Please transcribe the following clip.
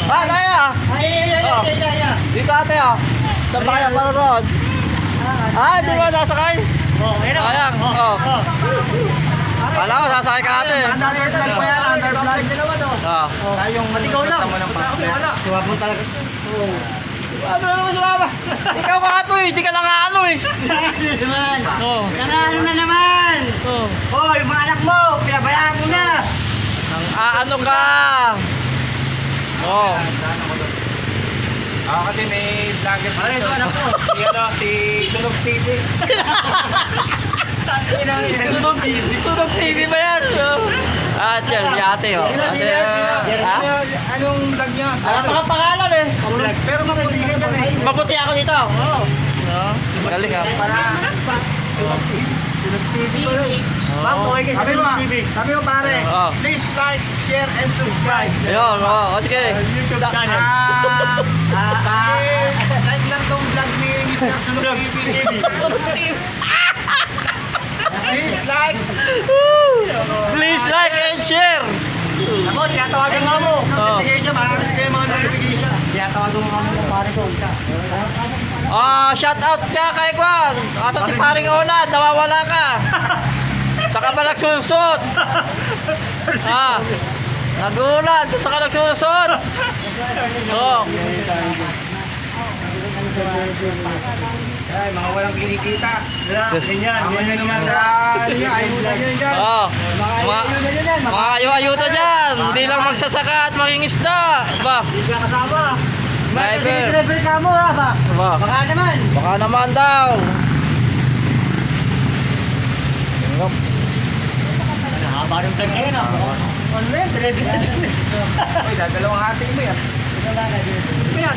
kaya. Dito ate oh. Saan ba kayo parurod? Di ba sasakay? Sayang. Kala ko sasakay ka ate. Underflag pa yan, underflag. Tayong Ikaw lang. mo ng pamphlet. Suwap mo talaga. Ano na naman sumama? Ikaw ka ato eh. Di ka lang ano eh. naman. Ano na naman? Hoy, mga anak mo, pinabayaan mo na. Ano ka? Kasi may vlogger Ay, ito anak ko. si Sunog TV. Tunog TV ba yan? At yan, si ate oh. Ate, ha? Anong vlog niya? Alam mo ka pangalan eh. Pero maputi ka dyan eh. Maputi ako dito. Galing ha. Sunog TV ko yun. Ma'am, okay kayo sa Sunog TV. Sabi mo pare, Oo. please like, share, and subscribe. Ayun, o sige. YouTube channel. Like lang tong vlog ni Mr. Sunog TV. Tunog TV. Please like. Please like and share. Ako, tinatawagan nga mo. Notification, makakit kayo mga notification. Tinatawagan mo kami ng pare ko. Shout out ka kay Kwan. Asa si paring Onad, nawawala ka. Saka ba nagsusot? Nagulat, saka nagsusot. Ay, mga walang kinikita. Ganyan, ganyan naman. Ayunan nyo dyan. Mga ayu-ayuda dyan. Hindi lang magsasaka at mangingisda. Ba? Hindi ka kasama. Driver. Driver ka mo ha ba? Ba? Baka naman. Baka naman daw. Haba ng tag ngayon ha. Ano yan? Uy, dadalawang hati mo yan. Ano yan?